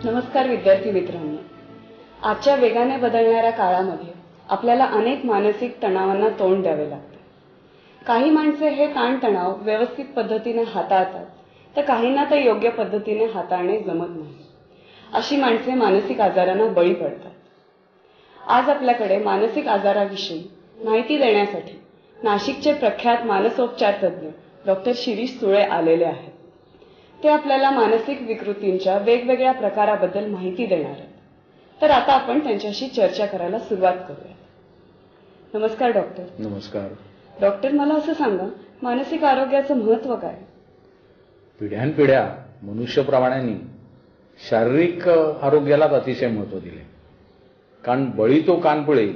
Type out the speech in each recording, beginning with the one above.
नमस्कार विद्यार्थी मित्रांनो. आजच्या वेगाने बदलणाऱ्या काळामध्ये आपल्याला अनेक मानसिक तणावांना तोंड द्यावे लागते. काही माणसे हे ताणतणाव व्यवस्थित पद्धतीने हाताळतात, तर काहींना ते योग्य पद्धतीने हाताळणे जमत नाही. अशी माणसे मानसिक आजारांना बळी पडतात. आज आपल्याकडे मानसिक आजाराविषयी माहिती देण्यासाठी नाशिकचे प्रख्यात मानसोपचार तज्ज्ञ डॉक्टर शिरीष सुळे आलेले आहेत. ते आपल्याला मानसिक विकृतींच्या वेगवेगळ्या प्रकाराबद्दल माहिती देणार आहेत. तर आता आपण त्यांच्याशी चर्चा करायला सुरुवात करूया. नमस्कार डॉक्टर. नमस्कार. डॉक्टर, मला असं सांगा, मानसिक आरोग्याचं महत्त्व काय? पिढ्यानपिढ्या मनुष्य प्राण्यांनी शारीरिक आरोग्यालाच अतिशय महत्त्व दिले. कारण बळी तो कानपिळे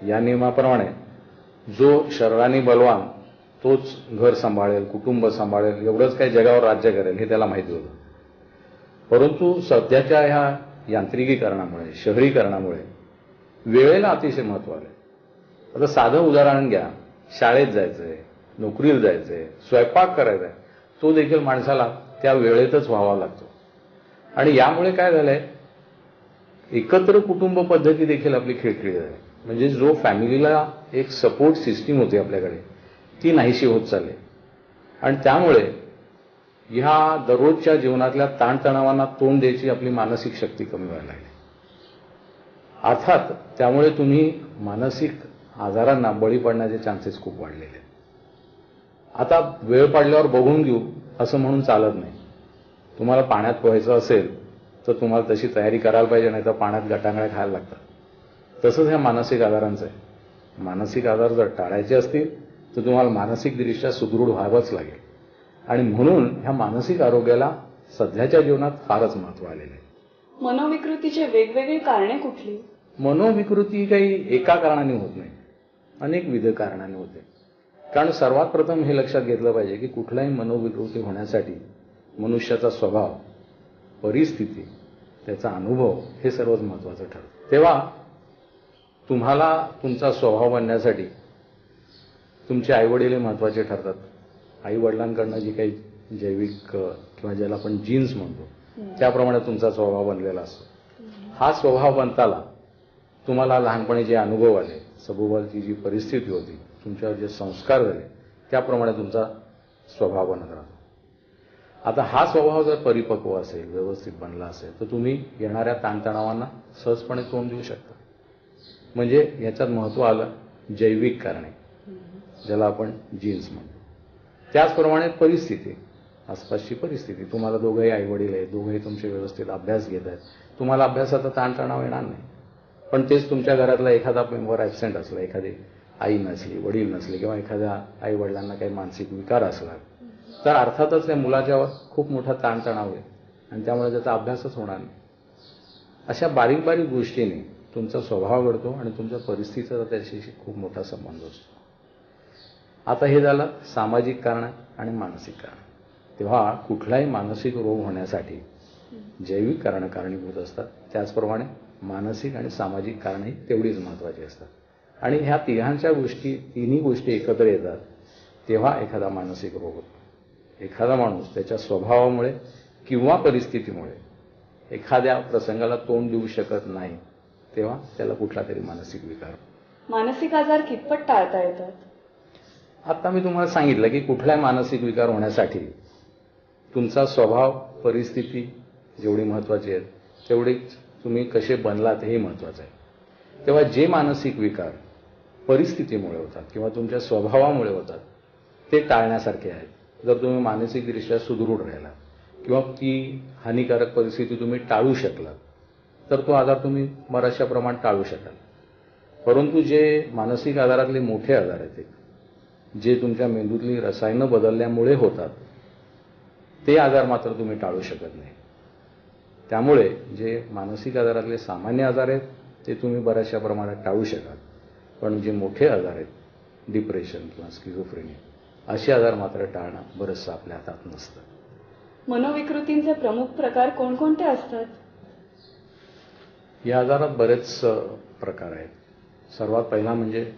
या नियमाप्रमाणे जो शरीराने बलवान तोच घर सांभाळेल, कुटुंब सांभाळेल, एवढंच काही जगावर राज्य करेल हे त्याला माहिती होतं. परंतु सध्याच्या ह्या यांत्रिकीकरणामुळे, शहरीकरणामुळे वेळेला अतिशय महत्त्व आले. आता साधं उदाहरण घ्या, शाळेत जायचंय, नोकरीला जायचंय, स्वयंपाक करायचा, तो देखील माणसाला त्या वेळेतच व्हावा लागतो. आणि यामुळे काय झालंय, एकत्र कुटुंब पद्धती देखील आपली खिळखिळी झाली. म्हणजे जो फॅमिलीला एक सपोर्ट सिस्टीम होती आपल्याकडे, ती नाहीशी होत चालली. आणि त्यामुळे ह्या दररोजच्या जीवनातल्या ताणतणावांना तोंड द्यायची आपली मानसिक शक्ती कमी व्हायला लागली. अर्थात त्यामुळे तुम्ही मानसिक आजारांना बळी पडण्याचे चान्सेस खूप वाढलेले आहेत. आता वेळ पडल्यावर बघून घेऊ असं म्हणून चालत नाही. तुम्हाला पाण्यात पोहायचं असेल तर तुम्हाला तशी तयारी करायला पाहिजे, नाही तर पाण्यात गटांगळ्या खायला लागतात. तसंच ह्या मानसिक आजारांचं आहे. मानसिक आजार जर टाळायचे असतील तर तुम्हाला मानसिकदृष्ट्या सुदृढ व्हावंच लागेल. आणि म्हणून ह्या मानसिक आरोग्याला सध्याच्या जीवनात फारच महत्त्व आलेलं आहे. मनोविकृतीचे वेगवेगळी कारणे कुठली? मनोविकृती काही एका कारणाने होत नाही, अनेक विविध कारणाने होते. कारण सर्वात प्रथम हे लक्षात घेतलं पाहिजे की कुठलाही मनोविकृती होण्यासाठी मनुष्याचा स्वभाव, परिस्थिती, त्याचा अनुभव हे सर्वच महत्त्वाचं ठरतं. तेव्हा तुम्हाला तुमचा स्वभाव बनण्यासाठी तुमचे आईवडील महत्त्वाचे ठरतात. आई वडिलांकडनं जी काही जैविक किंवा ज्याला आपण जीन्स म्हणतो त्याप्रमाणे तुमचा स्वभाव बनलेला असतो. हा स्वभाव बनताना तुम्हाला लहानपणी जे अनुभव आले, सभोवतालची जी परिस्थिती होती, तुमच्यावर जे संस्कार झाले, त्याप्रमाणे तुमचा स्वभाव बनत राहतो. आता हा स्वभाव जर परिपक्व असेल, व्यवस्थित बनला असेल, तर तुम्ही येणाऱ्या ताणतणावांना सहजपणे तोंड देऊ शकता. म्हणजे याच्यात महत्त्व आलं जैविक कारणे, ज्याला आपण जीन्स म्हणतो. त्याचप्रमाणे परिस्थिती, आसपासची परिस्थिती. तुम्हाला दोघंही आईवडील आहेत, दोघंही तुमचे व्यवस्थित अभ्यास घेत आहेत, तुम्हाला अभ्यासाचा ताणतणाव येणार नाही. पण तेच तुमच्या घरातला एखादा मेंबर ॲबसेंट असला, एखादी आई नसली, वडील नसले, किंवा एखाद्या आई वडिलांना काही मानसिक विकार असला, तर अर्थातच त्या मुलाच्यावर खूप मोठा ताणतणाव आहे आणि त्यामुळे त्याचा अभ्यासच होणार नाही. अशा बारीक बारीक गोष्टींनी तुमचा स्वभाव घडतो आणि तुमच्या परिस्थितीचा त्याच्याशी खूप मोठा संबंध असतो. आता हे झालं सामाजिक कारण आणि मानसिक कारण. तेव्हा कुठलाही मानसिक रोग होण्यासाठी जैविक कारणं कारणीभूत असतात, त्याचप्रमाणे मानसिक आणि सामाजिक कारणंही तेवढीच महत्त्वाची असतात. आणि ह्या तिन्ही गोष्टी एकत्र येतात तेव्हा एखादा मानसिक रोग होतो. एखादा माणूस त्याच्या स्वभावामुळे किंवा परिस्थितीमुळे एखाद्या प्रसंगाला तोंड देऊ शकत नाही, तेव्हा त्याला कुठला तरी मानसिक विकार. मानसिक आजार कितपत टाळता येतात? आता मी तुम्हाला सांगितलं की कुठलाही मानसिक विकार होण्यासाठी तुमचा स्वभाव, परिस्थिती जेवढी महत्त्वाची आहे तेवढीच तुम्ही कसे बनलात हेही महत्त्वाचं आहे. तेव्हा जे मानसिक विकार परिस्थितीमुळे होतात किंवा तुमच्या स्वभावामुळे होतात ते टाळण्यासारखे आहेत. जर तुम्ही मानसिकदृष्ट्या सुदृढ राहिला किंवा ती हानिकारक परिस्थिती तुम्ही टाळू शकला तर तो आजार तुम्ही बऱ्याचशा प्रमाणात टाळू शकाल. परंतु जे मानसिक आजारातले मोठे आजार आहेत, जे तुमच्या मेंदूतली रसायनं बदलल्यामुळे होतात, ते आजार मात्र तुम्ही टाळू शकत नाही. त्यामुळे जे मानसिक आजारातले सामान्य आजार आहेत ते तुम्ही बऱ्याचशा प्रमाणात टाळू शकाल. पण जे मोठे आजार आहेत, डिप्रेशन किंवा स्किझोफ्रेनिया, असे आजार मात्र टाळणं बरंचसं आपल्या हातात नसतं. मनोविकृतींचे प्रमुख प्रकार कोणकोणते असतात? या आजारात बरेच प्रकार आहेत. सर्वात पहिला म्हणजे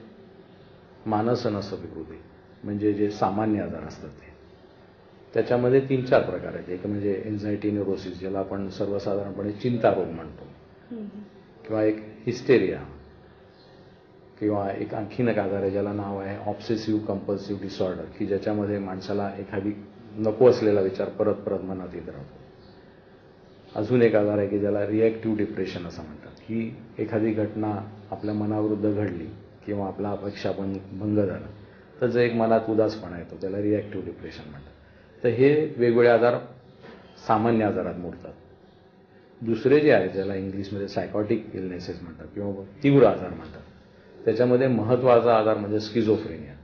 मानसनस विकृती, म्हणजे जे सामान्य आजार असतात ते. त्याच्यामध्ये 3-4 प्रकार आहेत. एक म्हणजे एन्झायटी न्यूरोसिस, ज्याला आपण सर्वसाधारणपणे चिंता रोग म्हणतो, किंवा एक हिस्टेरिया, किंवा एक आणखीन एक आजार आहे ज्याला नाव आहे ऑब्सेसिव्ह कंपल्सिव्ह डिसऑर्डर, की ज्याच्यामध्ये माणसाला एखादी नको असलेला विचार परत परत मनात येत राहतो. अजून एक आजार आहे की ज्याला रिॲक्टिव्ह डिप्रेशन असं म्हणतात, की एखादी घटना आपल्या मनाविरुद्ध घडली किंवा आपला अपेक्षा भंग झाला तर जे एक मनात उदासपणा येतो त्याला रिॲक्टिव्ह डिप्रेशन म्हणतात. तर हे वेगवेगळे आजार सामान्य आजारात मोडतात. दुसरे जे आहेत ज्याला इंग्लिशमध्ये सायकॉटिक इलनेसेस म्हणतात किंवा तीव्र आजार म्हणतात, त्याच्यामध्ये महत्वाचा आजार म्हणजे स्किझोफ्रेनिया.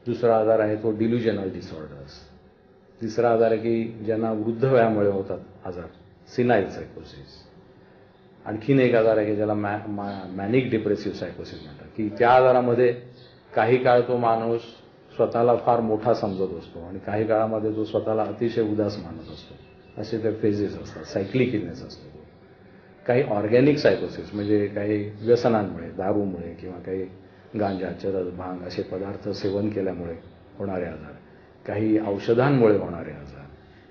दुसरा आजार आहे तो डिल्युजनल डिसऑर्डर्स. तिसरा आजार आहे की ज्यांना वृद्ध वयामुळे होतात आजार, सिनाईल सायकोसिस. आणखीन एक आजार आहे की ज्याला मॅनिक डिप्रेसिव्ह सायकोसिस म्हणतात, की त्या आजारामध्ये काही काळ तो माणूस स्वतःला फार मोठा समजत असतो आणि काही काळामध्ये तो स्वतःला अतिशय उदास मानत असतो. असे ते फेजेस असतात. सायक्लिक इलनेस असतो. काही ऑर्गॅनिक सायकोसिस म्हणजे काही व्यसनांमुळे, दारूमुळे किंवा काही गांजा, चरस, भांग असे पदार्थ सेवन केल्यामुळे होणारे आजार, काही औषधांमुळे होणारे आजार,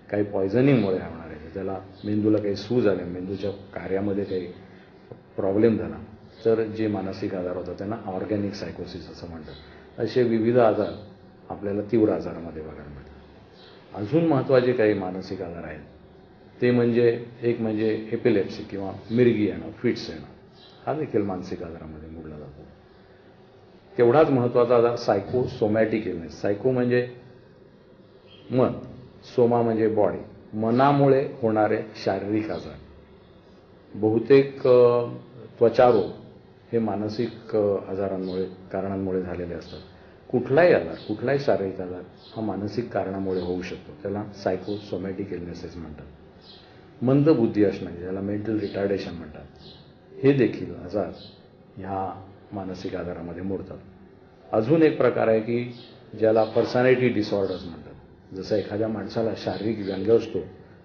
काही पॉयझनिंगमुळे होणारे, ज्याला मेंदूला काही सूज आले, मेंदूच्या कार्यामध्ये काही प्रॉब्लेम झाला तर जे मानसिक आजार होतात त्यांना ऑर्गॅनिक सायकोसिस असं म्हणतात. असे विविध आजार आपल्याला तीव्र आजारामध्ये बघायला मिळतात. अजून महत्त्वाचे काही मानसिक आजार आहेत ते म्हणजे एक म्हणजे एपिलेप्सी किंवा मिरगी येणं, फिट्स येणं, हा देखील मानसिक आजारामध्ये मोडला जातो. तेवढाच महत्त्वाचा आजार सायकोसोमॅटिक इलनेस. सायको म्हणजे मन, सोमा म्हणजे बॉडी, मनामुळे होणारे शारीरिक आजार. बहुतेक त्वचारोग हे मानसिक आजारांमुळे, कारणांमुळे झालेले असतात. कुठलाही आजार, कुठलाही शारीरिक आजार हा मानसिक कारणामुळे होऊ शकतो, त्याला सायकोसोमॅटिक इलनेसेस म्हणतात. मंद बुद्धी असणे, ज्याला मेंटल रिटार्डेशन म्हणतात, हे देखील आजार ह्या मानसिक आजारामध्ये मोडतात. अजून एक प्रकार आहे की ज्याला पर्सनॅलिटी डिसऑर्डर्स म्हणतात. जसं एखाद्या माणसाला शारीरिक व्यंग असतो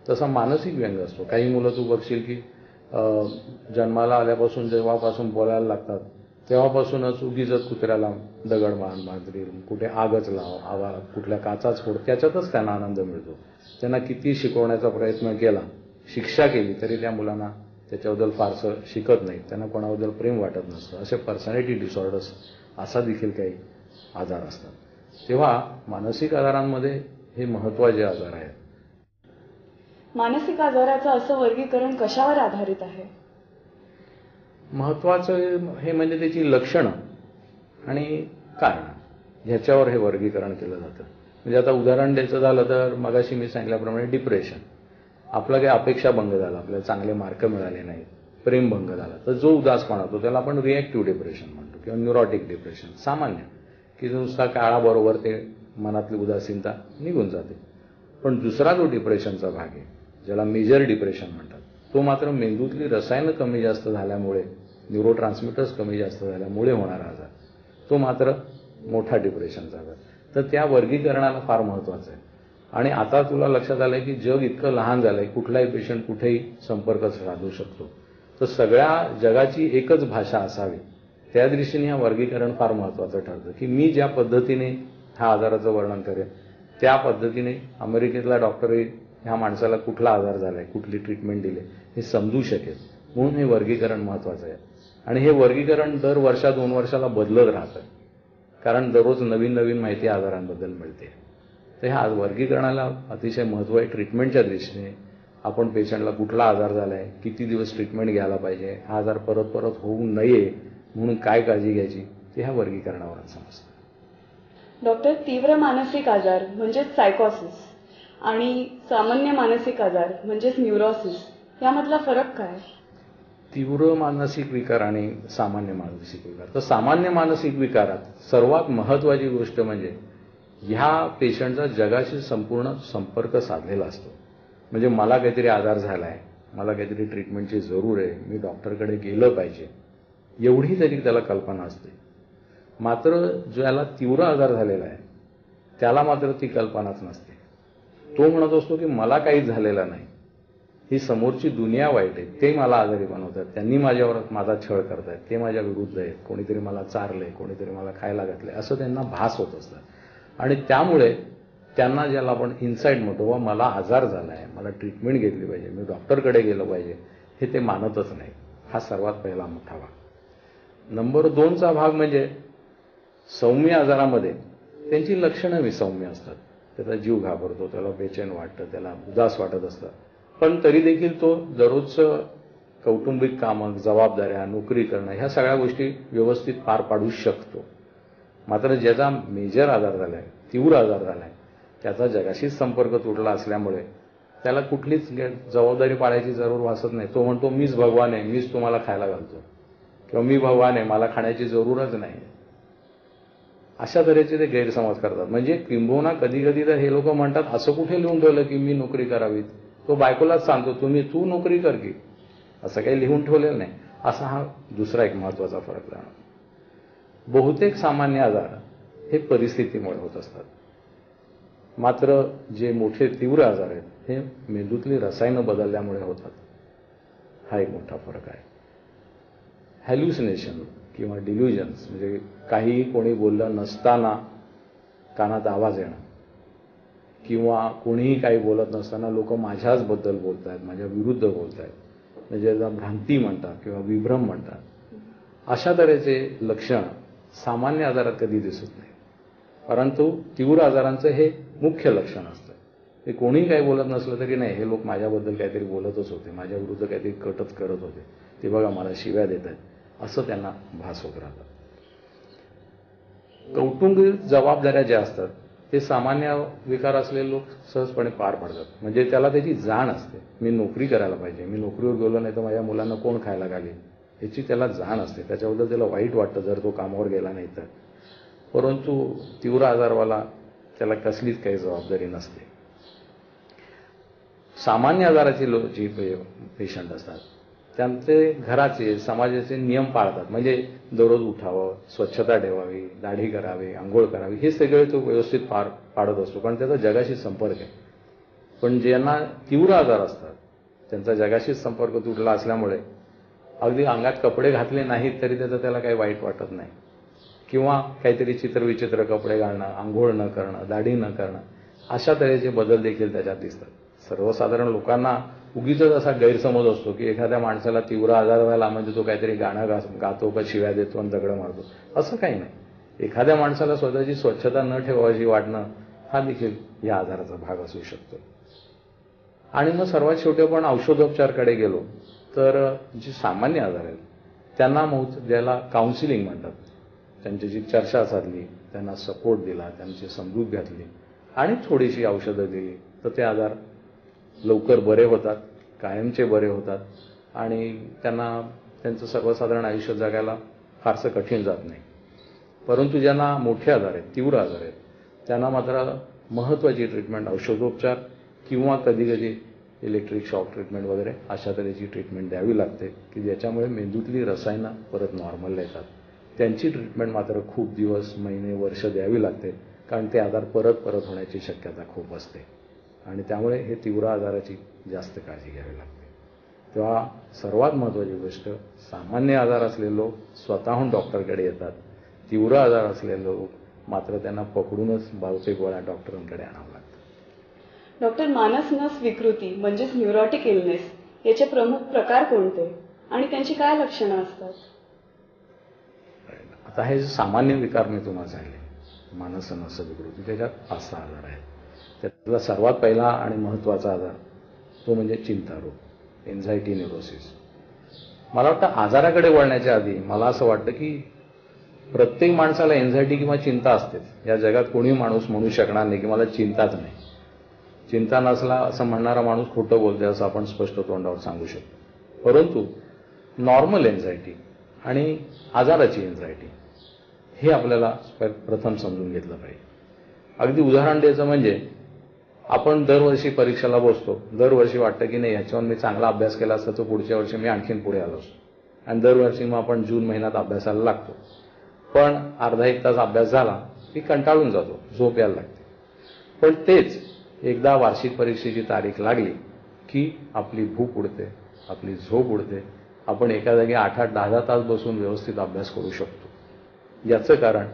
तसा मानसिक व्यंग असतो. काही मुलं तू बघशील की जन्माला आल्यापासून जेव्हापासून बोलायला लागतात तेव्हापासूनच उगीच कुत्र्याला दगड मांजरी, कुठे आगच लाव, कुठल्या काचाच फोड, त्याच्यातच त्यांना आनंद मिळतो. त्यांना किती शिकवण्याचा प्रयत्न केला, शिक्षा केली तरी त्या मुलांना त्याच्याबद्दल फारसं शिकत नाही, त्यांना कोणाबद्दल प्रेम वाटत नसतं. असे पर्सनॅलिटी डिसऑर्डर्स असा देखील काही आजार असतात. तेव्हा मानसिक आजारांमध्ये हे महत्त्वाचे आजार आहेत. मानसिक आजाराचं असं वर्गीकरण कशावर आधारित आहे? महत्त्वाचं हे म्हणजे त्याची लक्षणं आणि कारण, ह्याच्यावर हे वर्गीकरण केलं जातं. म्हणजे आता उदाहरण द्यायचं झालं तर मगाशी मी सांगितल्याप्रमाणे डिप्रेशन, आपला काही अपेक्षा भंग झाला, आपल्याला चांगले मार्क मिळाले नाहीत, प्रेम भंग झाला, तर जो उदासपणा होतो त्याला आपण रिॲक्टिव्ह डिप्रेशन म्हणतो किंवा न्यूरोटिक डिप्रेशन. सामान्य की नुसता काळाबरोबर ते मनातली उदासीनता निघून जाते. पण दुसरा जो डिप्रेशनचा भाग आहे ज्याला मेजर डिप्रेशन म्हणतात, तो मात्र मेंदूतली रसायनं कमी जास्त झाल्यामुळे, न्यूरोट्रान्समिटर्स कमी जास्त झाल्यामुळे होणारा आजार, तो मात्र मोठा डिप्रेशनचा आजार. तर त्या वर्गीकरणाला फार महत्त्वाचं आहे. आणि आता तुला लक्षात आलंय की जग इतकं लहान झालंय, कुठलाही पेशंट कुठेही संपर्क साधू शकतो. तर सगळ्या जगाची एकच भाषा असावी, त्या दृष्टीने हा वर्गीकरण फार महत्त्वाचं ठरतं. की मी ज्या पद्धतीने ह्या आजाराचं वर्णन करेन त्या पद्धतीने अमेरिकेतला डॉक्टरही ह्या माणसाला कुठला आजार झालाय, कुठली ट्रीटमेंट दिली हे समजू शकेल. म्हणून हे वर्गीकरण महत्त्वाचं आहे. आणि हे वर्गीकरण दर वर्षा 2 वर्षाला बदलत राहतं, कारण दररोज नवीन नवीन माहिती आजारांबद्दल मिळते. तर ह्या वर्गीकरणाला अतिशय महत्त्व आहे. ट्रीटमेंटच्या दृष्टीने आपण पेशंटला कुठला आजार झालाय, किती दिवस ट्रीटमेंट घ्यायला पाहिजे, हा आजार परत परत होऊ नये म्हणून काय काळजी घ्यायची, ते ह्या वर्गीकरणावर समजतं. डॉक्टर, तीव्र मानसिक आजार म्हणजेच सायकोसिस आणि सामान्य मानसिक आजार म्हणजेच न्यूरोसिस यामधला फरक काय? तीव्र मानसिक विकार आणि सामान्य मानसिक विकार. तर सामान्य मानसिक विकारात सर्वात महत्त्वाची गोष्ट म्हणजे ह्या पेशंटचा जगाशी संपूर्ण संपर्क साधलेला असतो. म्हणजे मला काहीतरी आजार झालाय, मला काहीतरी ट्रीटमेंटची जरूर आहे, मी डॉक्टरकडे गेलं पाहिजे, एवढी तरी त्याला कल्पना असते. मात्र ज्याला तीव्र आजार झालेला आहे त्याला मात्र ती कल्पनाच नसते. तो म्हणत असतो की मला काहीच झालेलं नाही, ही समोरची दुनिया वाईट आहे, ते मला आजारी बनवतात, त्यांनी माझ्यावर माझा छळ करतायत, ते माझ्या विरुद्ध आहेत, कोणीतरी मला चारलंय, कोणीतरी मला खायला घातलंय, असं त्यांना भास होत असतं. आणि त्यामुळे त्यांना ज्याला आपण इन्साईट म्हणतो व मला आजार झाला आहे, मला ट्रीटमेंट घेतली पाहिजे, मी डॉक्टरकडे गेलं पाहिजे, हे ते मानतच नाही. हा सर्वात पहिला मोठा भाग. नंबर 2चा भाग म्हणजे सौम्य आजारामध्ये त्यांची लक्षणं विसौम्य असतात. त्याचा जीव घाबरतो, त्याला बेचैन वाटतं, त्याला उदास वाटत असतं, पण तरी देखील तो दररोजचं कौटुंबिक कामं, जबाबदाऱ्या, नोकरी करणं ह्या सगळ्या गोष्टी व्यवस्थित पार पाडू शकतो. मात्र ज्याचा मेजर आजार झालाय, तीव्र आजार झालाय, त्याचा जगाशीच संपर्क तुटला असल्यामुळे त्याला कुठलीच जबाबदारी पाळायची जरूर भासत नाही. तो म्हणतो मीच भगवान आहे, मीच तुम्हाला खायला घालतो, किंवा मी भगवान आहे, मला खाण्याची जरूरच नाही. अशा तऱ्हेचे ते गैरसमज करतात. म्हणजे किंबहुना कधी कधी तर हे लोक म्हणतात असं कुठे लिहून ठेवलं की मी नोकरी करावी. तो बायकोलाच सांगतो तू नोकरी कर की, असं काही लिहून ठेवलेलं नाही. असा हा दुसरा एक महत्वाचा फरक जाणवतो. बहुतेक सामान्य आजार हे परिस्थितीमुळे होत असतात, मात्र जे मोठे तीव्र आजार आहेत हे मेंदूतली रसायनं बदलल्यामुळे होतात. हा एक मोठा फरक आहे. हॅल्युसिनेशन किंवा डिल्युजन्स म्हणजे काहीही कोणी बोललं नसताना कानात आवाज येणं, किंवा कोणीही काही बोलत नसताना लोक माझ्याच बद्दल बोलतायत, माझ्या विरुद्ध बोलतायत, म्हणजे ज्याला भ्रांती म्हणतात किंवा विभ्रम म्हणतात. अशा तऱ्हेचे लक्षण सामान्य आजारात कधी दिसत नाही, परंतु तीव्र आजारांचं हे मुख्य लक्षण असतं. ते कोणीही काही बोलत नसलं तरी नाही, हे लोक माझ्याबद्दल काहीतरी बोलतच होते, माझ्या विरुद्ध काहीतरी कटच करत होते, ते बघा मला शिव्या देत आहेत, असं त्यांना भास होत राहतात. कौटुंबिक जबाबदाऱ्या ज्या असतात ते सामान्य विकार असलेले लोक सहजपणे पार पाडतात. म्हणजे त्याला त्याची जाण असते, मी नोकरी करायला पाहिजे, मी नोकरीवर गेलो नाही तर माझ्या मुलांना कोण खायला घालेल, याची त्याला जाण असते. त्याच्याबद्दल त्याला वाईट वाटतं जर तो कामावर गेला नाही तर. परंतु तीव्र आजारवाला त्याला कसलीच काही जबाबदारी नसते. सामान्य आजाराचे जी पेशंट असतात त्यांचे घराचे, समाजाचे नियम पाळतात. म्हणजे दररोज उठावं, स्वच्छता ठेवावी, दाढी करावी, आंघोळ करावी, हे सगळे तो व्यवस्थित पार पाडत असतो, कारण त्याचा जगाशी संपर्क आहे. पण ज्यांना तीव्र आजार असतात त्यांचा जगाशी संपर्क तुटला असल्यामुळे अगदी अंगात कपडे घातले नाहीत तरी त्याला काही वाईट वाटत नाही, किंवा काहीतरी चित्रविचित्र कपडे घालणं, आंघोळ न करणं, दाढी न करणं, अशा तऱ्हेचे बदल देखील त्याच्यात दिसतात. सर्वसाधारण लोकांना उगीच असा गैरसमज असतो की एखाद्या माणसाला तीव्र आजार व्हायला म्हणजे तो काहीतरी गाणं गातो का शिव्या देतो आणि दगड मारतो, असं काही नाही. एखाद्या माणसाला स्वतःची स्वच्छता न ठेवायची वाटणं हा देखील या आजाराचा भाग असू शकतो. आणि मग सर्वात शेवटी आपण औषधोपचारकडे गेलो तर जे सामान्य आजार आहेत त्यांना ज्याला काउन्सिलिंग म्हणतात, त्यांच्याशी चर्चा साधली, त्यांना सपोर्ट दिला, त्यांची समजूत घातली आणि थोडीशी औषधं दिली तर ते आजार लवकर बरे होतात, कायमचे बरे होतात आणि त्यांना त्यांचं सर्वसाधारण आयुष्य जगायला फारसं कठीण जात नाही. परंतु ज्यांना मोठे आजार आहेत, तीव्र आजार आहेत, त्यांना मात्र महत्त्वाची ट्रीटमेंट औषधोपचार किंवा कधी कधी इलेक्ट्रिक शॉक ट्रीटमेंट वगैरे अशा तऱ्हेची ट्रीटमेंट द्यावी लागते की ज्याच्यामुळे मेंदूतली रसायनं परत नॉर्मल येतात. त्यांची ट्रीटमेंट मात्र खूप दिवस, महिने, वर्ष द्यावी लागते, कारण ते आजार परत होण्याची शक्यता खूप असते आणि त्यामुळे हे तीव्र आजाराची जास्त काळजी घ्यावी लागते. तेव्हा सर्वात महत्त्वाची गोष्ट, सामान्य आजार असलेले लोक स्वतःहून डॉक्टरकडे येतात, तीव्र आजार असलेले लोक मात्र त्यांना पकडूनच बहुतेक वेळा डॉक्टरांकडे आणावं लागतं. डॉक्टर, मानस नस विकृती म्हणजेच न्यूरोटिक इलनेस याचे प्रमुख प्रकार कोणते आणि त्यांची काय लक्षणं असतात? आता हे सामान्य विकार मी तुम्हाला सांगले, मानस नस विकृती, त्याच्यात 5-6 आजार आहेत. त्यातला सर्वात पहिला आणि महत्त्वाचा आजार तो म्हणजे चिंतारोग, एन्झायटी न्यूरोसिस. मला वाटतं आजाराकडे वळण्याच्या आधी मला असं वाटतं की प्रत्येक माणसाला एन्झायटी किंवा चिंता असतेच. या जगात कोणी माणूस म्हणू शकणार नाही की मला चिंताच नाही. चिंता नसला असं म्हणणारा माणूस खोटं बोलते असं आपण स्पष्ट तोंडावर सांगू शकतो. परंतु नॉर्मल एन्झायटी आणि आजाराची एन्झायटी हे आपल्याला प्रथम समजून घेतलं पाहिजे. अगदी उदाहरण द्यायचं म्हणजे आपण दरवर्षी परीक्षेला बसतो, दरवर्षी वाटतं की नाही ह्याच्यावर मी चांगला अभ्यास केला असता तर पुढच्या वर्षी मी आणखीन पुढे आलो असतो, आणि दरवर्षी मग आपण जून महिन्यात अभ्यासाला लागतो. पण अर्धा-एक तास अभ्यास झाला की कंटाळून जातो, झोप यायला लागते. पण तेच एकदा वार्षिक परीक्षेची तारीख लागली की आपली भूक उडते, आपली झोप उडते, आपण एका जागी 8-8, 10-10 तास बसून व्यवस्थित अभ्यास करू शकतो. याचं कारण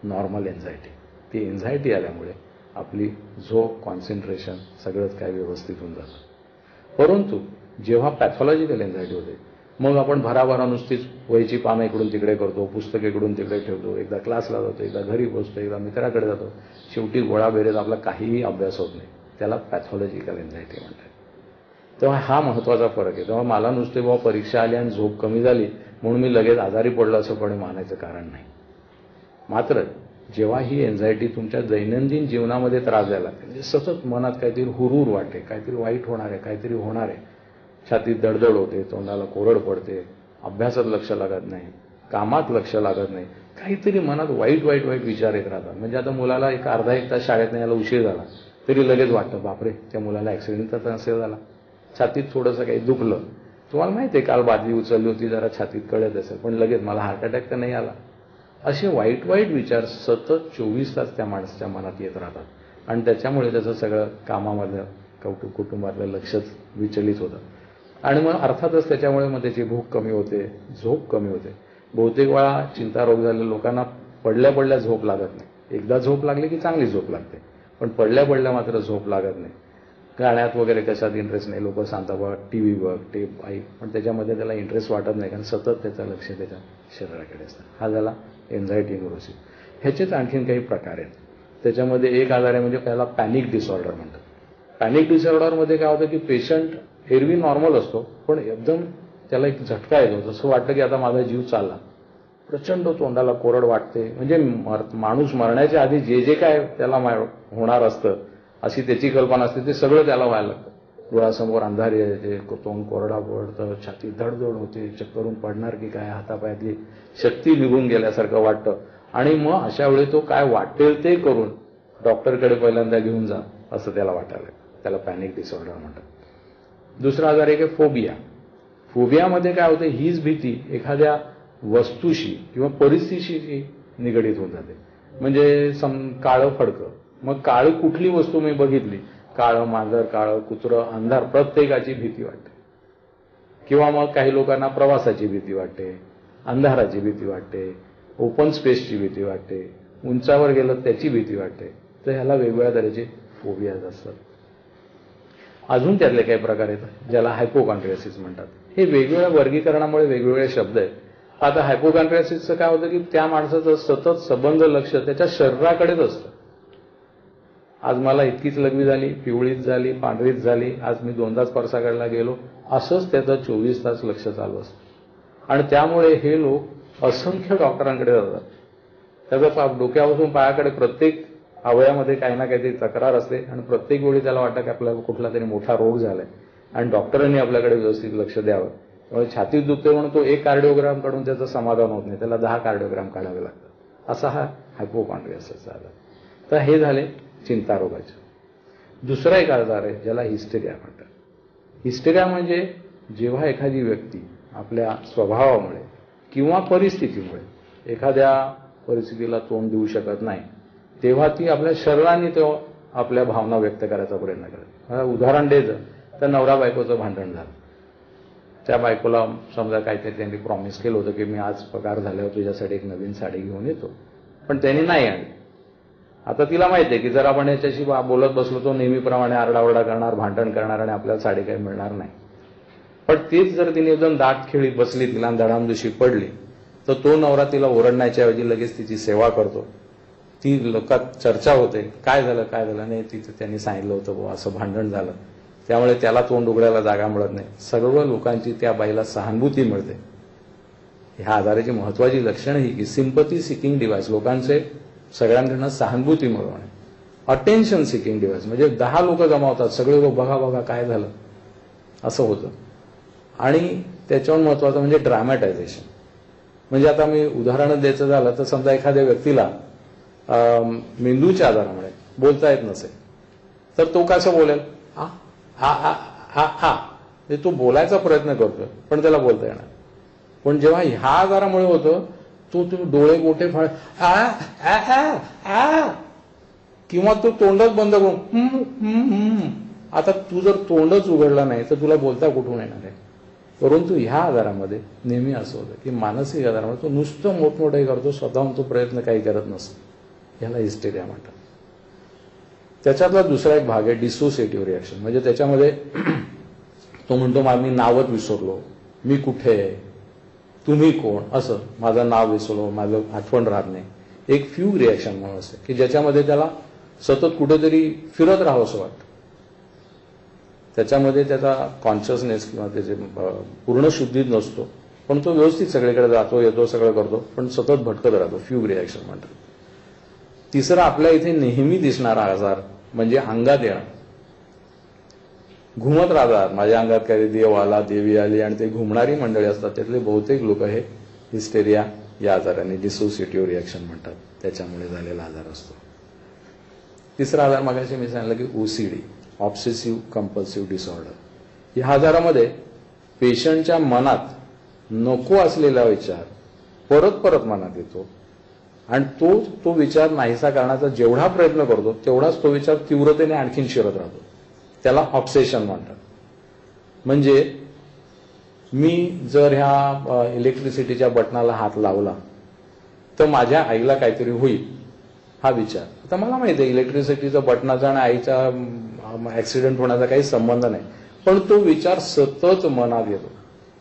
नॉर्मल एन्झायटी. ती एन्झायटी आल्यामुळे आपली झोप, कॉन्सन्ट्रेशन सगळंच काय व्यवस्थित होऊन जातं. परंतु जेव्हा पॅथॉलॉजिकल एन्झायटी होते मग आपण भराभरा नुसतीच वहीची पानं इकडून तिकडे करतो, पुस्तक इकडून तिकडे ठेवतो, एकदा क्लासला जातो, एकदा घरी बसतो, एकदा मित्राकडे जातो, शेवटी गोळाबेरेत आपला काहीही अभ्यास होत नाही. त्याला पॅथॉलॉजिकल एन्झायटी म्हणतात. तेव्हा हा महत्वाचा फरक आहे. तेव्हा मला नुसते बाबा परीक्षा आली आणि झोप कमी झाली म्हणून मी लगेच आजारी पडलो असं पण मानायचं कारण नाही. मात्र जेव्हा ही एन्झायटी तुमच्या दैनंदिन जीवनामध्ये त्रास द्यायला लागते, म्हणजे सतत मनात काहीतरी हुरूर वाटते, काहीतरी वाईट होणार आहे, काहीतरी होणार आहे, छातीत दडदड होते, तोंडाला कोरड पडते, अभ्यासात लक्ष लागत नाही, कामात लक्ष लागत नाही, काहीतरी मनात वाईट वाईट वाईट विचार येत राहतात. म्हणजे आता मुलाला एक अर्धा एक तास शाळेत यायला उशीर झाला तरी लगेच वाटतं बापरे त्या मुलाला ऍक्सिडेंट तर नसेल झाला, छातीत थोडंसं काही दुखलं, तुम्हाला माहिती आहे काल बादली उचलली होती जरा छातीत कळत असेल पण लगेच मला हार्ट अटॅक तर नाही आला. असे वाईट वाईट विचार सतत 24 तास त्या माणसाच्या मनात येत राहतात आणि त्याच्यामुळे त्याचं सगळं कामामधलं कुटुंबातलं लक्षच विचलित होतं. आणि मग अर्थातच त्याच्यामुळे मग त्याची भूक कमी होते, झोप कमी होते. बहुतेक वेळा चिंता रोग झालेल्या लोकांना पडल्या पडल्या झोप लागत नाही. एकदा झोप लागली की चांगली झोप लागते, पण पडल्या पडल्या मात्र झोप लागत नाही. गाण्यात वगैरे कशात इंटरेस्ट नाही, लोक सांगतात बघ टीव्ही बघ, टेप ऐक, पण त्याच्यामध्ये त्याला इंटरेस्ट वाटत नाही कारण सतत त्याचं लक्ष त्याच्या शरीराकडे असतं. हा झाला एन्झायटी न्यूरोसिस. ह्याचेच आणखीन काही प्रकार आहेत. त्याच्यामध्ये एक आजार आहे म्हणजे त्याला पॅनिक डिसऑर्डर म्हणतात. पॅनिक डिसऑर्डरमध्ये काय होतं की पेशंट एरवी नॉर्मल असतो पण एकदम त्याला एक झटका येतो, जसं वाटतं की आता माझा जीव चालला, प्रचंड तोंडाला कोरड वाटते, म्हणजे माणूस मरण्याच्या आधी जे जे काय त्याला होणार असतं अशी त्याची कल्पना असते ते सगळं त्याला व्हायला लागतं. डोळ्यासमोर अंधारी येते, तोंड कोरडा पडतं, छाती धडधड होते, चक्करून पडणार की काय, हातापायातली शक्ती निघून गेल्यासारखं वाटतं. आणि मग अशा वेळी तो काय वाटेल ते करून डॉक्टरकडे पहिल्यांदा घेऊन जा असं त्याला वाटायला लागतं. त्याला पॅनिक डिसऑर्डर म्हणतात. दुसरा आजार आहे की फोबिया. फोबियामध्ये काय होतं, हीच भीती एखाद्या वस्तूशी किंवा परिस्थितीशी निगडीत होऊन जाते. म्हणजे काळं फडकं, मग काळी कुठली वस्तू मी बघितली, काळं मांजर, काळं कुत्रं, अंधार, प्रत्येकाची भीती वाटते. किंवा मग काही लोकांना प्रवासाची भीती वाटते, अंधाराची भीती वाटते, ओपन स्पेसची भीती वाटते, उंचावर गेलं त्याची भीती वाटते. तर ह्याला वेगवेगळ्या तऱ्हेचे फोबियाज असतात. अजून त्यातले काही प्रकार आहेत ज्याला हायपोकॉन्ड्रियासिस म्हणतात. हे वेगवेगळ्या वर्गीकरणामुळे वेगवेगळे शब्द आहेत. आता हायपोकॉन्ड्रियासिसचं काय होतं की त्या माणसाचं सतत संबंध लक्ष त्याच्या शरीराकडेच असतं. आज मला इतकीच लघवी झाली, पिवळीच झाली, पांढरीच झाली, आज मी 2दाच परसाकडला गेलो, असंच त्याचं 24 तास लक्ष चालू असतं. आणि त्यामुळे हे लोक असंख्य डॉक्टरांकडे जातात. त्याचा डोक्यापासून पायाकडे प्रत्येक अवयवामध्ये काही ना काहीतरी तक्रार असते आणि प्रत्येक वेळी त्याला वाटतं की आपल्याला कुठला तरी मोठा रोग झालाय आणि डॉक्टरांनी आपल्याकडे व्यवस्थित लक्ष द्यावं. त्यामुळे छातीत दुखते म्हणून तो एक कार्डिओग्राम काढून त्याचं समाधान होत नाही, त्याला 10 कार्डिओग्राम काढावे लागतात. असा हा हायपोकॉन्ड्रियासिसचा आजार. तर हे झाले चिंता रोगाचे. दुसरा एक आजार आहे ज्याला हिस्टेरिया म्हणतात. हिस्टेरिया म्हणजे जेव्हा एखादी व्यक्ती आपल्या स्वभावामुळे किंवा परिस्थितीमुळे एखाद्या परिस्थितीला तोंड देऊ शकत नाही तेव्हा ती आपल्या शरीराने तो आपल्या भावना व्यक्त करायचा प्रयत्न करते. उदाहरण द्यायचं तर नवरा बायकोचं भांडण झालं. त्या बायकोला समजा काहीतरी त्यांनी प्रॉमिस केलं होतं की मी आज पगार झाल्यावर तुझ्यासाठी एक नवीन साडी घेऊन येतो, पण त्यांनी नाही आणली. आता तिला माहिती आहे की जर आपण याच्याशी बोलत बसलो तो नेहमीप्रमाणे आरडाओरडा करणार, भांडण करणार आणि आपल्याला साडी काही मिळणार नाही. पण तीच जर तिने एकदम दाट खेळीत बसली, तिला दडामदुशी पडली, तर तो नवरा तिला ओरडण्याच्या ऐवजी लगेच तिची सेवा करतो. ती लोकात चर्चा होते, काय झालं नाही, तिथे त्यांनी सांगितलं होतं बुवा असं भांडण झालं, त्यामुळे त्याला तोंड उघडायला जागा मिळत नाही. सर्व लोकांची त्या बाईला सहानुभूती मिळते. ह्या आजाराची महत्वाची लक्षणं ही की सिम्पथी सिकिंग डिव्हाइस, लोकांचे सगळ्यांकडनं सहानुभूती मिळवणे. अटेन्शन सिकिंग डिव्हाइस म्हणजे 10 लोक गमावतात, सगळे लोक बघा बघा काय झालं असं होतं. आणि त्याच्यावर महत्वाचं म्हणजे ड्रामॅटायझेशन. म्हणजे आता मी उदाहरण द्यायचं झालं तर समजा एखाद्या व्यक्तीला मेंदूच्या आजारामुळे बोलता येत नसेल तर तो कसं बोलेल, हा हा हा हा हा, तो बोलायचा प्रयत्न करतोय पण त्याला बोलता येणार. पण जेव्हा ह्या आजारामुळे होतं तो डोळे गोटे फाळ किंवा तो तोंडच बंद करून आता तू जर तोंडच उघडला नाही तर तुला बोलता कुठून येणार आहे. परंतु ह्या आजारामध्ये नेहमी असं होतं की मानसिक आजारामध्ये तो नुसतं मोठमोठे करतो, स्वतःहून तो प्रयत्न काही करत नसतो. ह्याला हिस्टेरिया म्हणतात. त्याच्यातला दुसरा एक भाग आहे डिसोसिएटिव्ह रिॲक्शन. म्हणजे त्याच्यामध्ये तो म्हणतो मी नावच विसरलो, मी कुठे आहे, तुम्ही कोण, असं माझं नाव विसरलो, माझं आठवण राहत नाही. एक फ्यूग रिॲक्शन म्हणून असते की ज्याच्यामध्ये त्याला सतत कुठेतरी फिरत राहावं असं वाटतं. त्याच्यामध्ये त्याचा कॉन्शियसनेस किंवा त्याचे पूर्ण शुद्धीत नसतो, पण तो व्यवस्थित सगळीकडे जातो येतो सगळं करतो, पण सतत भटकत राहतो. फ्यूग रिॲक्शन म्हणतात. तिसरा आपल्या इथे नेहमी दिसणारा आजार म्हणजे अंगात येणं. घुमत राहतात, माझ्या अंगात काही देव आला, देवी आली, आणि ते घुमणारी मंडळी असतात. त्यातले बहुतेक लोक हे हिस्टेरिया या आजाराने डिसोसिएटिव्ह रिॲक्शन म्हणतात, त्याच्यामुळे झालेला आजार असतो. तिसरा आजार मगाशी मी सांगितलं की ओसीडी, ऑब्सेसिव्ह कंपल्सिव्ह डिसऑर्डर. या आजारामध्ये पेशंटच्या मनात नको असलेला विचार परत परत मनात येतो आणि तो विचार नाहीसा करण्याचा जेवढा प्रयत्न करतो तेवढाच तो विचार तीव्रतेने आणखीन शिरत राहतो. त्याला ऑब्सेशन म्हणतात. म्हणजे मी जर ह्या इलेक्ट्रिसिटीच्या बटनाला हात लावला तर माझ्या आईला काहीतरी होईल हा विचार. आता मला माहिती आहे इलेक्ट्रिसिटीचा बटनाचा आणि आईचा ऍक्सिडेंट होण्याचा काही संबंध नाही, पण तो विचार सतत मनात येतो.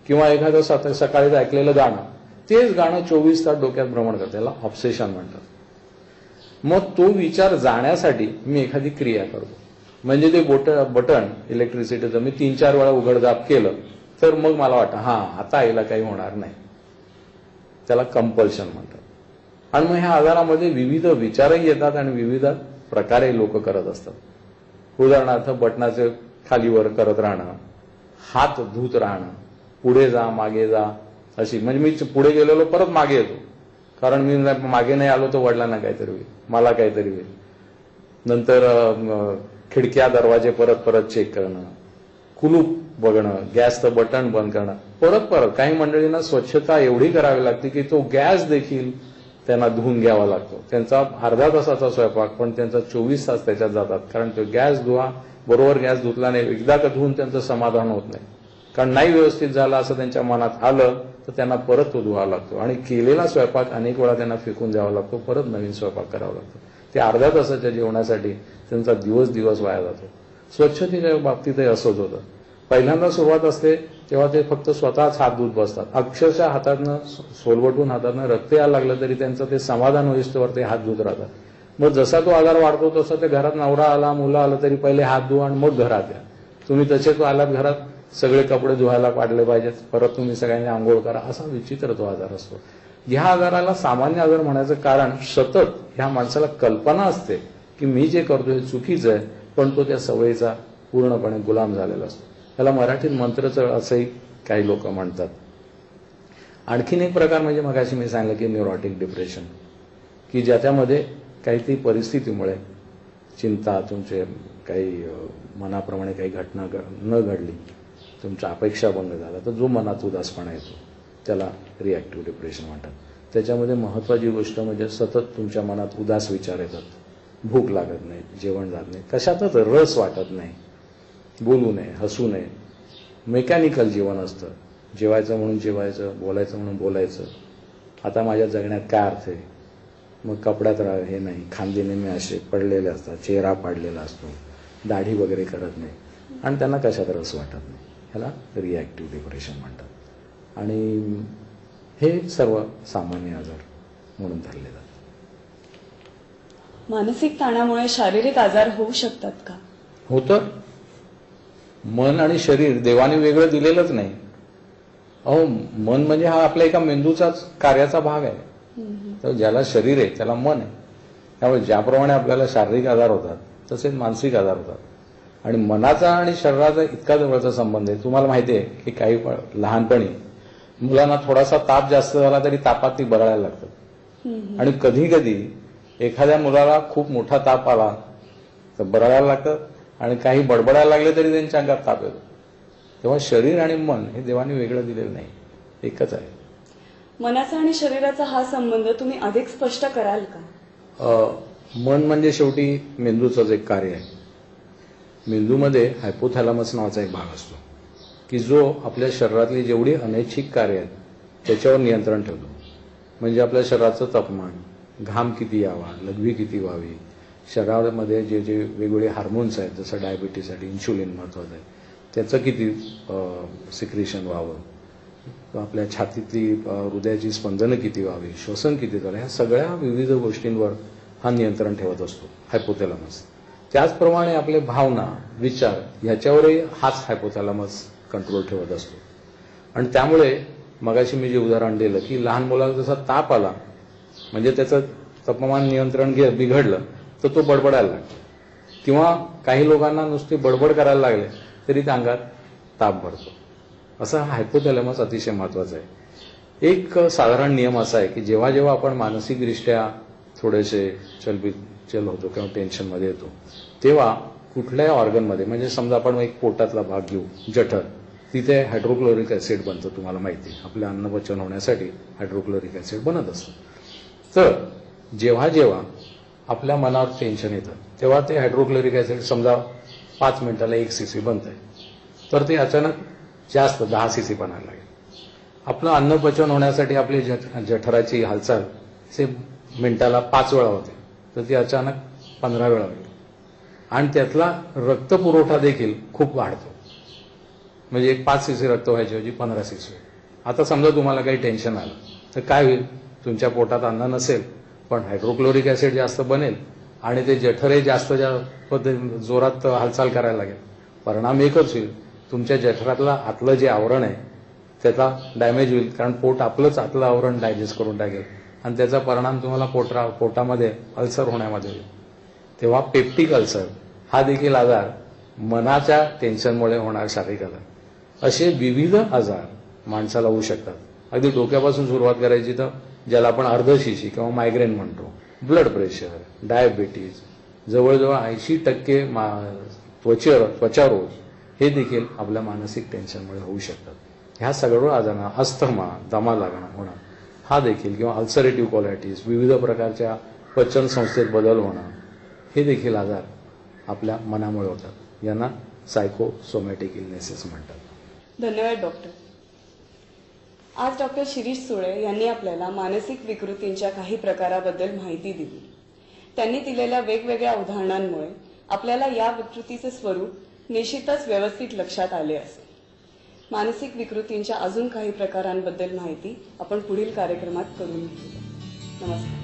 किंवा एखादं सकाळीच ऐकलेलं गाणं, तेच गाणं 24 तास डोक्यात भ्रमण करतं, त्याला ऑब्सेशन म्हणतात. मग तो विचार जाण्यासाठी मी एखादी क्रिया करतो. म्हणजे ते बटन इलेक्ट्रिसिटीचं मी 3-4 वेळा उघडझाप केलं तर मग मला वाटतं आता आईला काही होणार नाही, त्याला कंपल्शन म्हणतात. आणि मग ह्या आजारामध्ये विविध विचारही येतात आणि विविध प्रकारे लोक करत असतात. उदाहरणार्थ बटनाचे खालीवर करत राहणं, हात धुत राहणं, पुढे जा मागे जा अशी. म्हणजे मी पुढे गेलेलो परत मागे येतो, कारण मी मागे नाही आलो तर वडिलांना काहीतरी होईल, मला काहीतरी होईल. नंतर खिडक्या दरवाजे परत परत चेक करणं, कुलूप बघणं, गॅसचं बटन बंद करणं, परत परत. काही मंडळींना स्वच्छता एवढी करावी लागते की तो गॅस देखील त्यांना धुवून घ्यावा लागतो. त्यांचा अर्धा तासाचा स्वयंपाक पण त्यांचा 24 तास त्याच्यात जातात, कारण तो गॅस धुवा, बरोबर गॅस धुतला नाही, एकदा का धुवून त्यांचं समाधान होत नाही. कारण नाही व्यवस्थित झालं असं त्यांच्या मनात आलं तर त्यांना परत तो धुवावा लागतो. आणि केलेला स्वयंपाक अनेक वेळा त्यांना फेकून द्यावा लागतो, परत नवीन स्वयंपाक करावा लागतो. ते अर्ध्या तासाच्या जेवणासाठी त्यांचा दिवस वाया जातो. स्वच्छतेच्या बाबतीतही असंच होतं. पहिल्यांदा सुरुवात असते तेव्हा ते फक्त स्वतःच हात धुत बसतात. अक्षरशः हातातनं सोलवटून हातातनं रक्त यायला लागलं तरी त्यांचं ते समाधान होईस्तोवर ते हात धुत राहतात. मग जसा तो आजार वाढतो तसा ते घरात नवरा आला, मुलं आलं तरी पहिले हात धुवा आणि मग घरात या. तुम्ही तसे तो आलात घरात, सगळे कपडे धुवायला काढले पाहिजेत, परत तुम्ही सगळ्यांनी आंघोळ करा, असा विचित्र तो आजार असतो. ह्या आजाराला सामान्य आजार म्हणायचं कारण सतत ह्या माणसाला कल्पना असते की मी जे करतो हे चुकीचं आहे, पण तो त्या सवयीचा पूर्णपणे गुलाम झालेला असतो. त्याला मराठीत मंत्रचळ असंही काही लोक म्हणतात. आणखीन एक प्रकार म्हणजे मगाशी मी सांगितलं की न्यूरोटिक डिप्रेशन, की ज्याच्यामध्ये काहीतरी परिस्थितीमुळे चिंता, तुमचे काही मनाप्रमाणे काही घटना न घडली, तुमच्या अपेक्षा भंग झाला तर जो मनात उदासपणा येतो त्याला रिॲक्टिव्ह डिप्रेशन म्हणतात. त्याच्यामध्ये महत्वाची गोष्ट म्हणजे सतत तुमच्या मनात उदास विचार येतात, भूक लागत नाही, जेवण जात नाही, कशातच रस वाटत नाही, बोलू नये, हसू नये, मेकॅनिकल जीवन असतं. जेवायचं म्हणून जेवायचं, बोलायचं म्हणून बोलायचं. आता माझ्या जगण्यात काय अर्थ आहे? मग कपड्यात हे नाही, खांदे नेहमी असे पडलेले असतात, चेहरा पाडलेला असतो, दाढी वगैरे करत नाही, आणि त्यांना कशात रस वाटत नाही. ह्याला रिॲक्टिव्ह डिप्रेशन म्हणतात. आणि हे सर्व सामान्य आजार म्हणून धरले जातात. मानसिक ताणामुळे शारीरिक आजार होऊ शकतात का? होतं. मन आणि शरीर देवाने वेगळं दिलेलंच नाही. मन म्हणजे हा आपल्या एका मेंदूचाच कार्याचा भाग आहे. तर ज्याला शरीर आहे त्याला मन आहे. त्यामुळे ज्याप्रमाणे आपल्याला शारीरिक आजार होतात तसेच मानसिक आजार होतात. आणि मनाचा आणि शरीराचा इतका जवळचा संबंध आहे. तुम्हाला माहिती आहे की काही लहानपणी मुलांना थोडासा ताप जास्त झाला तरी तापात ती बरळायला लागतात. आणि कधी कधी एखाद्या मुलाला खूप मोठा ताप आला तर बरळायला लागतं, आणि काही बडबडायला लागले तरी त्यांच्या अंगात ताप येतो. तेव्हा शरीर आणि मन हे देवाने वेगळं दिलेलं नाही, एकच आहे. मनाचा आणि शरीराचा हा संबंध तुम्ही अधिक स्पष्ट कराल का? मन म्हणजे शेवटी मेंदूचंच एक कार्य आहे. मेंदूमध्ये हायपोथॅलॅमस नावाचा एक भाग असतो की जो आपल्या शरीरातली जेवढी अनैच्छिक कार्य आहेत त्याच्यावर नियंत्रण ठेवतो. म्हणजे आपल्या शरीराचं तापमान, घाम किती यावा, लघवी किती व्हावी, शरीरामध्ये जे जे वेगवेगळे हार्मोन्स आहेत, जसं डायबिटीससाठी इन्शुलिन महत्वाचं आहे, त्याचं किती सिक्रेशन व्हावं, आपल्या छातीतली हृदयाची स्पंदनं किती व्हावी, श्वसन किती झालं, ह्या सगळ्या विविध गोष्टींवर हा नियंत्रण ठेवत असतो हायपोथॅलॅमस. त्याचप्रमाणे आपले भावना, विचार ह्याच्यावरही हाच हायपोथॅलॅमस कंट्रोल ठेवत असतो. आणि त्यामुळे मगाशी मी जे उदाहरण दिलं की लहान मुलाला जसा ताप आला म्हणजे त्याचं तापमान नियंत्रण बिघडलं तर तो बडबडायला लागतो, किंवा काही लोकांना नुसती बडबड करायला लागले तरी त्या अंगात ताप भरतो. असा हा हायपोथॅलॅमस अतिशय महत्वाचा आहे. एक साधारण नियम असा आहे की जेव्हा जेव्हा आपण मानसिकदृष्ट्या थोडेसे चलबिचल होतो किंवा टेन्शनमध्ये येतो तेव्हा कुठल्याही ऑर्गनमध्ये, म्हणजे समजा आपण एक पोटातला भाग घेऊ, जठर, तिथे हायड्रोक्लोरिक ऍसिड बनतं. तुम्हाला माहिती आहे आपलं अन्नपचन होण्यासाठी हायड्रोक्लोरिक ऍसिड बनत असतं. तर जेव्हा जेव्हा आपल्या मनावर टेन्शन येतं तेव्हा ते हायड्रोक्लोरिक ऍसिड समजा 5 मिनिटाला 1 cc बनत आहे, तर ते अचानक जास्त 10 cc बनायला लागेल. आपलं अन्नपचन होण्यासाठी आपली जठराची हालचाल से मिनिटाला 5 वेळा होते, तर ती अचानक 15 वेळा होईल. आणि त्यातला रक्तपुरवठा देखील खूप वाढतो, म्हणजे एक 5 cc रक्त व्हायच्याऐवजी 15 cc. आता समजा तुम्हाला काही टेन्शन आलं तर काय होईल, तुमच्या पोटात अन्न नसेल पण हायड्रोक्लोरिक ऍसिड जास्त बनेल आणि ते जठरही जास्त जोरात हालचाल करायला लागेल. परिणाम एकच होईल, तुमच्या जठरातलं आतलं जे आवरण आहे त्याचा डॅमेज होईल, कारण पोट आपलंच आतलं आवरण डायजेस्ट करून टाकेल आणि त्याचा परिणाम तुम्हाला पोटामध्ये अल्सर होण्यामध्ये होईल. तेव्हा पेप्टिक अल्सर हा देखील आजार मनाच्या टेन्शनमुळे होणारा शारीरिक आजार. असे विविध आजार माणसाला होऊ शकतात. अगदी डोक्यापासून सुरुवात करायची तर ज्याला आपण अर्धशिशी किंवा मायग्रेन म्हणतो, ब्लड प्रेशर, डायबिटीज, जवळजवळ 80% त्वचा रोग हे देखील आपल्या मानसिक टेन्शनमुळे होऊ शकतात. ह्या सगळ्या आजारांना अस्थमा, दमा लागणं होणं हा देखील, किंवा अल्सरेटिव्ह कोलायटिस, विविध प्रकारच्या पचन संस्थेत बदल होणं, हे देखील आजार आपल्या मनामुळे होतात. यांना सायकोसोमॅटिक इलनेसेस म्हणतात. धन्यवाद डॉक्टर. आज डॉक्टर शिरीष सुळे यांनी आपल्याला मानसिक विकृतींच्या काही प्रकाराबद्दल माहिती दिली. त्यांनी दिलेल्या वेगवेगळ्या उदाहरणांमुळे आपल्याला या विकृतीचे स्वरूप निश्चितच व्यवस्थित लक्षात आले असेल. मानसिक विकृतींच्या अजून काही प्रकारांबद्दल माहिती आपण पुढील कार्यक्रमात करून घेऊया. नमस्कार.